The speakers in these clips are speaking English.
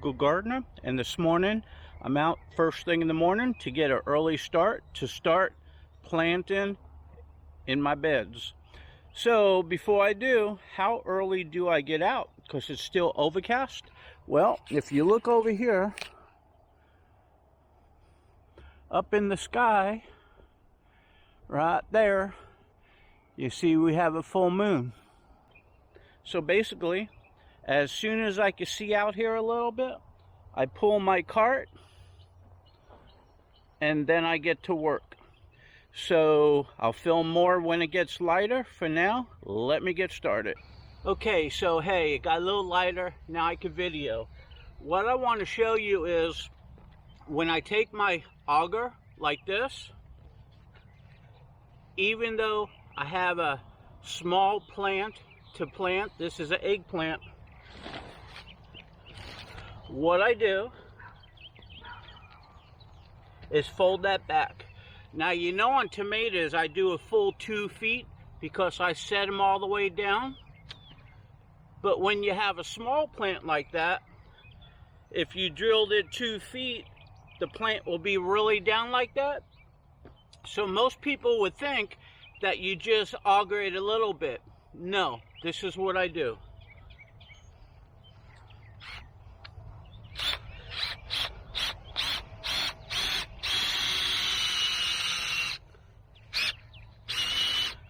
Frugal Gardener, and this morning I'm out first thing in the morning to get an early start to start planting in my beds. So before I do, how early do I get out? Because it's still overcast. Well, if you look over here up in the sky right there, you see we have a full moon. So basically, as soon as I can see out here a little bit, I pull my cart and then I get to work. So I'll film more when it gets lighter. For now, let me get started. Okay, so hey, it got a little lighter, now I can video. What I want to show you is when I take my auger like this, even though I have a small plant to plant, this is an eggplant, what I do is fold that back. Now you know on tomatoes I do a full 2 feet because I set them all the way down. But when you have a small plant like that, if you drilled it 2 feet, the plant will be really down like that. So most people would think that you just auger it a little bit. No, this is what I do.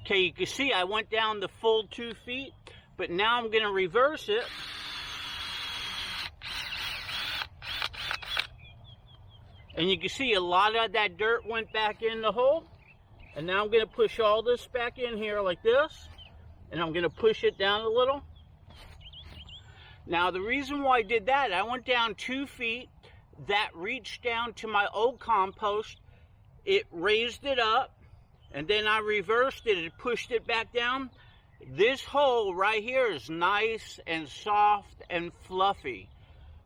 Okay, you can see I went down the full 2 feet, but now I'm going to reverse it. And you can see a lot of that dirt went back in the hole. And now I'm going to push all this back in here like this. And I'm going to push it down a little. Now the reason why I did that, I went down 2 feet. That reached down to my old compost. It raised it up. And then I reversed it and pushed it back down. This hole right here is nice and soft and fluffy.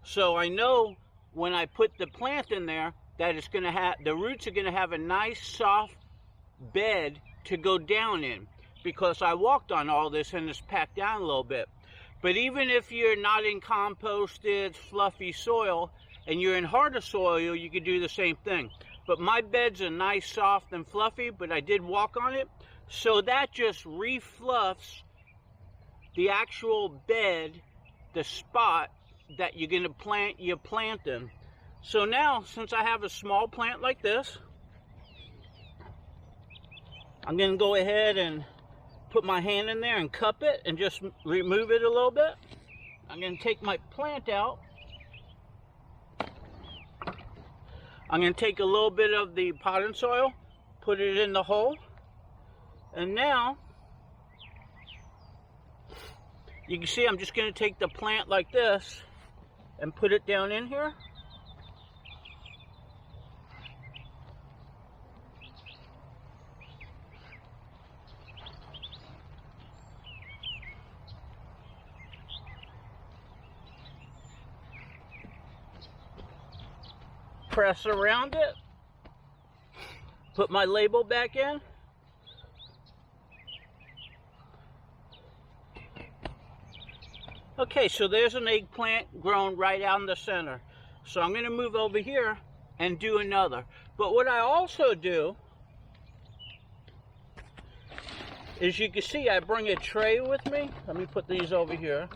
So I know when I put the plant in there that it's going to have, the roots are going to have a nice soft bed to go down in, because I walked on all this and it's packed down a little bit. But even if you're not in composted fluffy soil and you're in harder soil, you could do the same thing. But my bed's are nice, soft, and fluffy, but I did walk on it. So that just refluffs the actual bed, the spot that you're going to plant your plant in. So now, since I have a small plant like this, I'm going to go ahead and put my hand in there and cup it and just remove it a little bit. I'm going to take my plant out. I'm going to take a little bit of the potting soil, put it in the hole, and now you can see I'm just going to take the plant like this and put it down in here. Press around it, put my label back in, okay, so there's an eggplant grown right out in the center. So I'm going to move over here and do another. But what I also do is, you can see I bring a tray with me. Let me put these over here.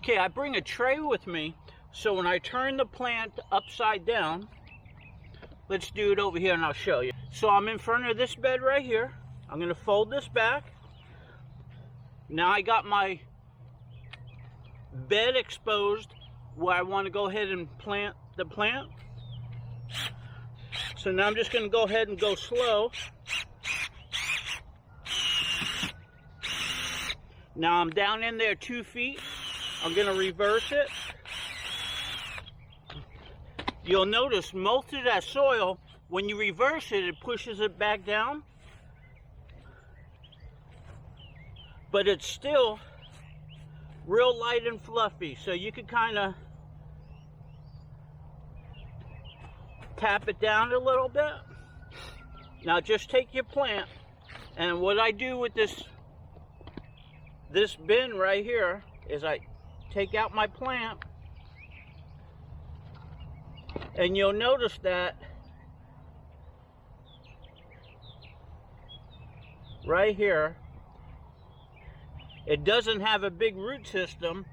Okay, I bring a tray with me, so when I turn the plant upside down, let's do it over here and I'll show you. So I'm in front of this bed right here. I'm going to fold this back. Now I got my bed exposed where I want to go ahead and plant the plant. So now I'm just going to go ahead and go slow. Now I'm down in there 2 feet. I'm going to reverse it. You'll notice most of that soil, when you reverse it, it pushes it back down. But it's still real light and fluffy, so you can kind of tap it down a little bit. Now just take your plant, and what I do with this bin right here is I take out my plant, and you'll notice that right here, it doesn't have a big root system,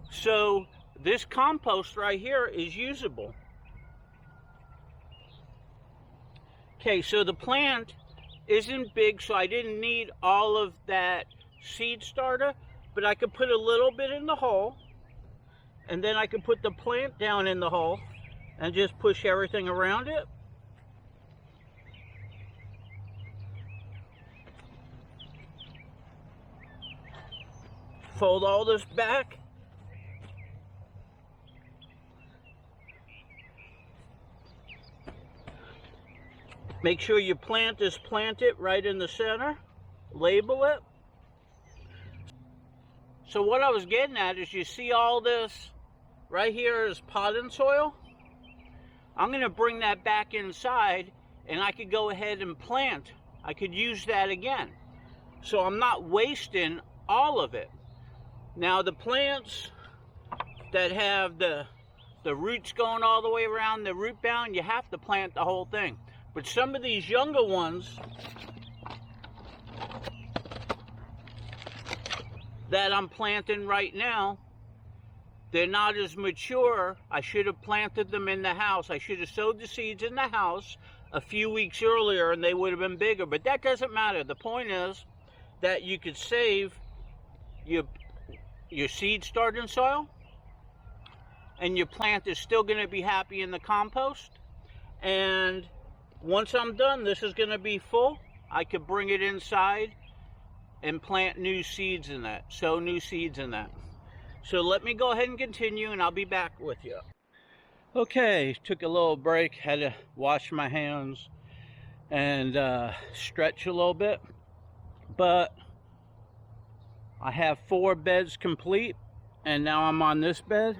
so this compost right here is usable. Okay, so the plant isn't big, so I didn't need all of that seed starter, but I could put a little bit in the hole, and then I could put the plant down in the hole and just push everything around it. Fold all this back. Make sure your plant is planted right in the center. Label it. So what I was getting at is, you see all this right here is potting soil. I'm going to bring that back inside, and I could go ahead and plant. I could use that again. So I'm not wasting all of it. Now the plants that have the roots going all the way around, the root bound, you have to plant the whole thing. But some of these younger ones that I'm planting right now, they're not as mature. I should have planted them in the house. I should have sowed the seeds in the house a few weeks earlier, and they would have been bigger. But that doesn't matter. The point is that you could save your seed starting soil, and your plant is still going to be happy in the compost. And once I'm done, this is going to be full. I could bring it inside and plant new seeds in that, sow new seeds in that. So let me go ahead and continue, and I'll be back with you. Okay, took a little break, had to wash my hands and stretch a little bit. But I have 4 beds complete, and now I'm on this bed.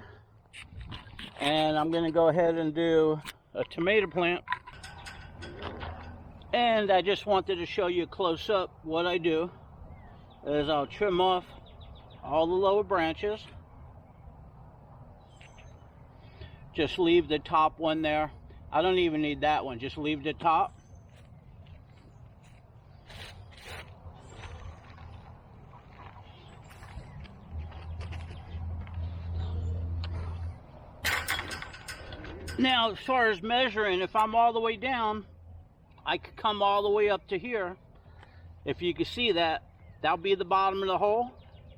And I'm going to go ahead and do a tomato plant. And I just wanted to show you close up what I do is I'll trim off all the lower branches. Just leave the top one there. I don't even need that one, just leave the top. Now, as far as measuring, if I'm all the way down, I could come all the way up to here. If you can see that, that'll be the bottom of the hole.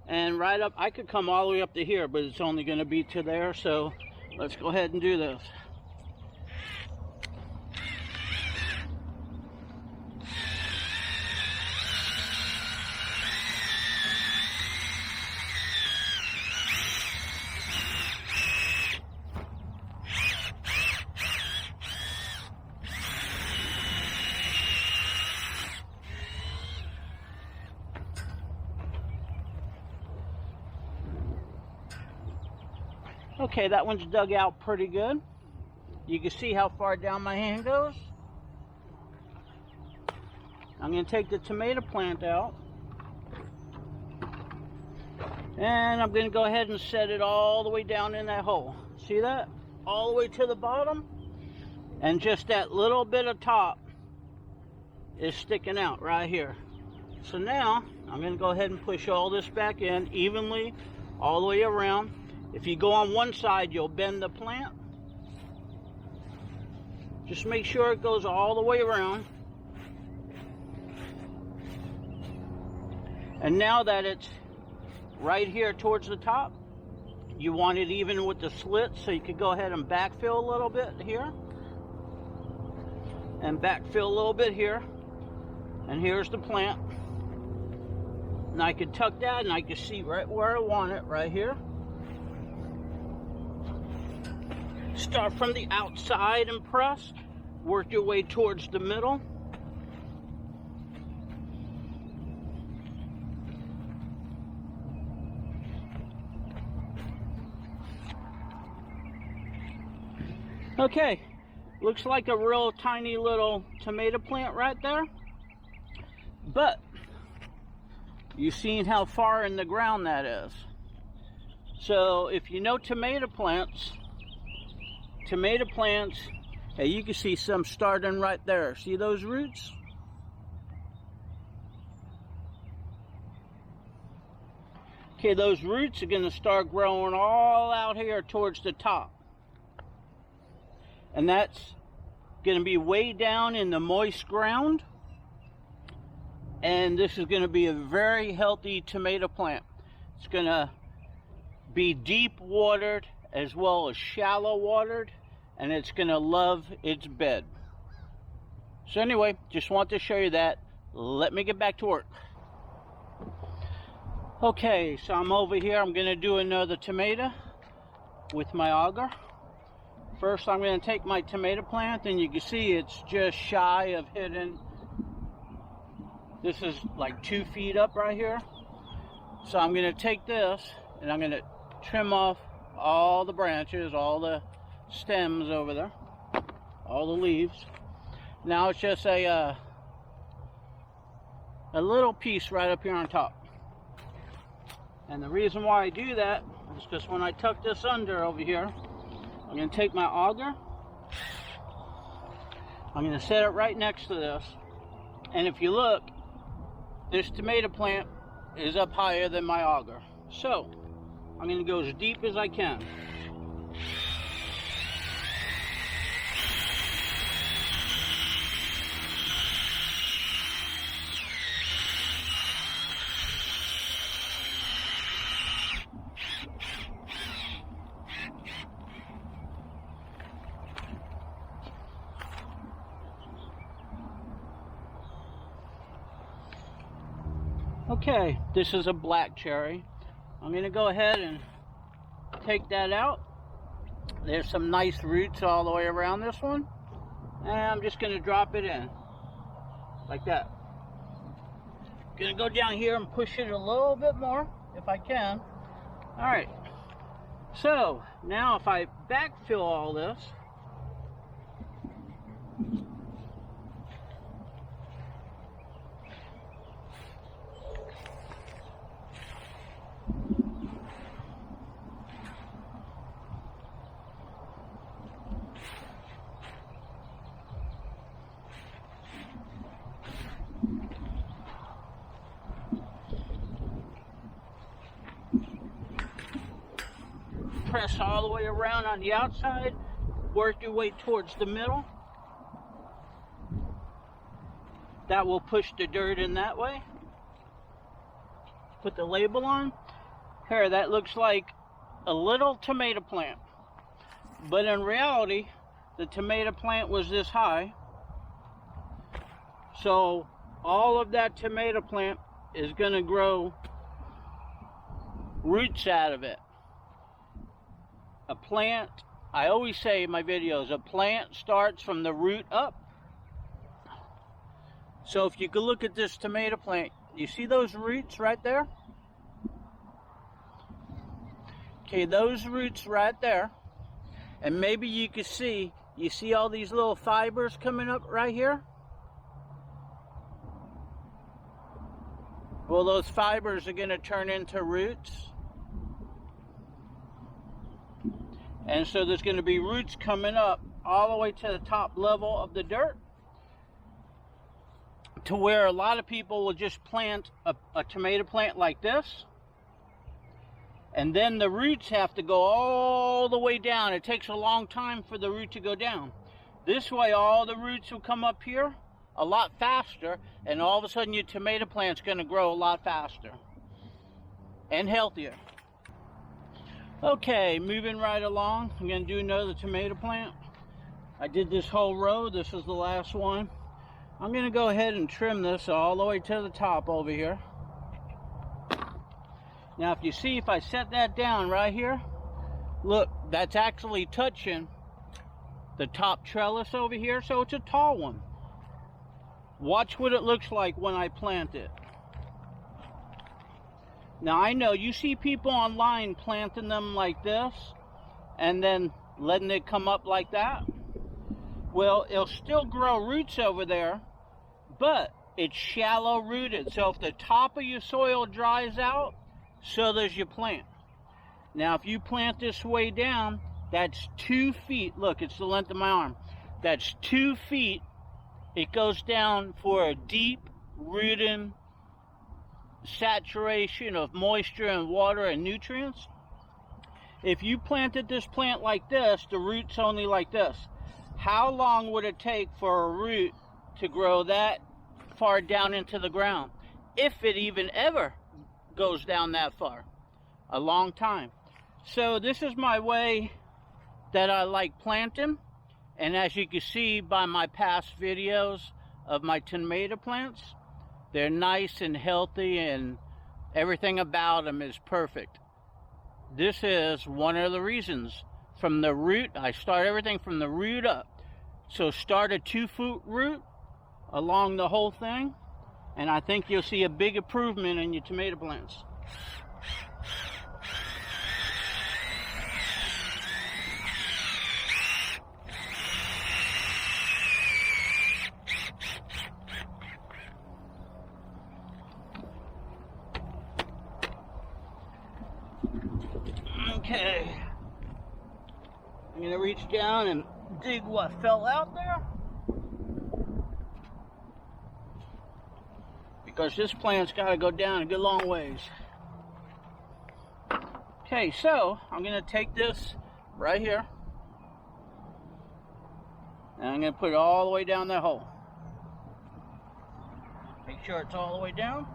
And right up, I could come all the way up to here, but it's only going to be to there. So let's go ahead and do this. Okay, that one's dug out pretty good. You can see how far down my hand goes. I'm going to take the tomato plant out. And I'm going to go ahead and set it all the way down in that hole. See that? All the way to the bottom. And just that little bit of top is sticking out right here. So now, I'm going to go ahead and push all this back in evenly, all the way around. If you go on one side, you'll bend the plant. Just make sure it goes all the way around. And now that it's right here towards the top, you want it even with the slits, so you could go ahead and backfill a little bit here. And backfill a little bit here. And here's the plant. And I could tuck that, and I can see right where I want it, right here. Start from the outside and press. Work your way towards the middle. Okay, looks like a real tiny little tomato plant right there. But You've seen how far in the ground that is. So if you know tomato plants, hey, you can see some starting right there. See those roots? Okay, those roots are going to start growing all out here towards the top. And that's going to be way down in the moist ground. And this is going to be a very healthy tomato plant. It's going to be deep watered as well as shallow watered. And it's going to love its bed. So anyway, just want to show you that. Let me get back to work. Okay, so I'm over here. I'm going to do another tomato with my auger. First, I'm going to take my tomato plant, and you can see it's just shy of hitting. This is like 2 feet up right here. So I'm going to take this, and I'm going to trim off all the branches, all the stems over there, all the leaves. Now it's just a little piece right up here on top. And the reason why I do that is because when I tuck this under over here, I'm going to take my auger, I'm going to set it right next to this, and if you look, this tomato plant is up higher than my auger. So I'm going to go as deep as I can. Okay, this is a black cherry. I'm going to go ahead and take that out. There's some nice roots all the way around this one. And I'm just going to drop it in. Like that. Going to go down here and push it a little bit more, if I can. Alright. So, now if I backfill all this, press all the way around on the outside, work your way towards the middle. That will push the dirt in that way. Put the label on. Here, that looks like a little tomato plant. But in reality, the tomato plant was this high. So all of that tomato plant is going to grow roots out of it. A plant, I always say in my videos, a plant starts from the root up. So if you could look at this tomato plant, you see those roots right there? Okay, those roots right there. And maybe you can see, you see all these little fibers coming up right here? Well, those fibers are going to turn into roots. And so there's going to be roots coming up all the way to the top level of the dirt, to where a lot of people will just plant a tomato plant like this, and then the roots have to go all the way down. It takes a long time for the root to go down. This way all the roots will come up here a lot faster, and all of a sudden your tomato plant's going to grow a lot faster and healthier. Okay, moving right along, I'm going to do another tomato plant. I did this whole row. This is the last one. I'm going to go ahead and trim this all the way to the top over here. Now, if you see, if I set that down right here, look, that's actually touching the top trellis over here, so it's a tall one. Watch what it looks like when I plant it. Now, I know you see people online planting them like this and then letting it come up like that. Well, it'll still grow roots over there, but it's shallow rooted. So if the top of your soil dries out, so does your plant. Now if you plant this way down, that's 2 feet. Look, it's the length of my arm. That's 2 feet. It goes down for a deep rooting saturation of moisture and water and nutrients. If you planted this plant like this, the root's only like this. How long would it take for a root to grow that far down into the ground? If it even ever goes down that far. A long time. So this is my way that I like planting. And as you can see by my past videos of my tomato plants, they're nice and healthy and everything about them is perfect. This is one of the reasons. From the root, I start everything from the root up. So start a 2-foot root along the whole thing, and I think you'll see a big improvement in your tomato plants. Okay, I'm gonna reach down and dig what fell out there, because this plant's got to go down a good long ways. Okay, so I'm gonna take this right here and I'm gonna put it all the way down that hole. Make sure it's all the way down.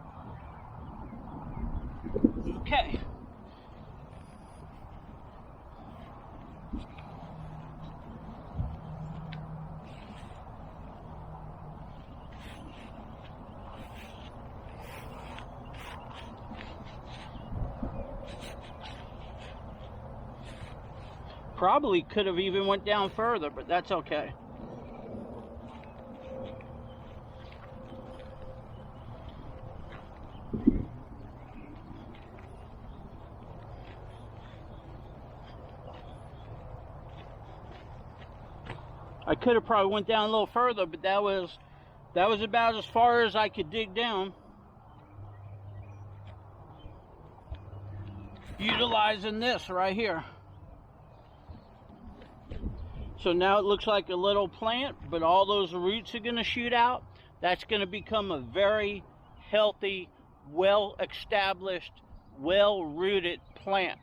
Okay. Probably could have even went down further, but that's okay. I could have probably went down a little further, but that was about as far as I could dig down. Utilizing this right here. So now it looks like a little plant, but all those roots are going to shoot out. That's going to become a very healthy, well-established, well-rooted plant.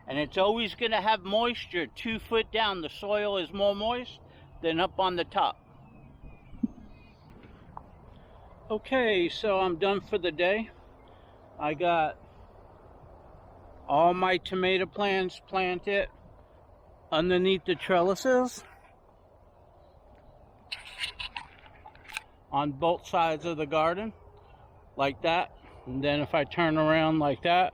And it's always going to have moisture 2 foot down. The soil is more moist than up on the top. Okay, so I'm done for the day. I got all my tomato plants planted underneath the trellises on both sides of the garden, like that. And then if I turn around like that,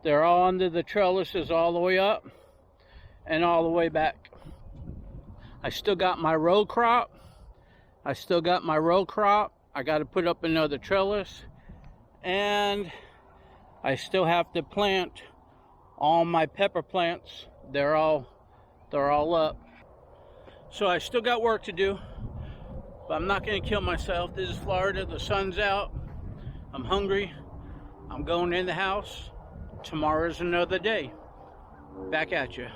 they're all under the trellises all the way up and all the way back. I still got my row crop. I got to put up another trellis, and I still have to plant all my pepper plants. They're all up. So I still got work to do, but I'm not going to kill myself. This is Florida. The sun's out. I'm hungry. I'm going in the house. Tomorrow's another day. Back at you.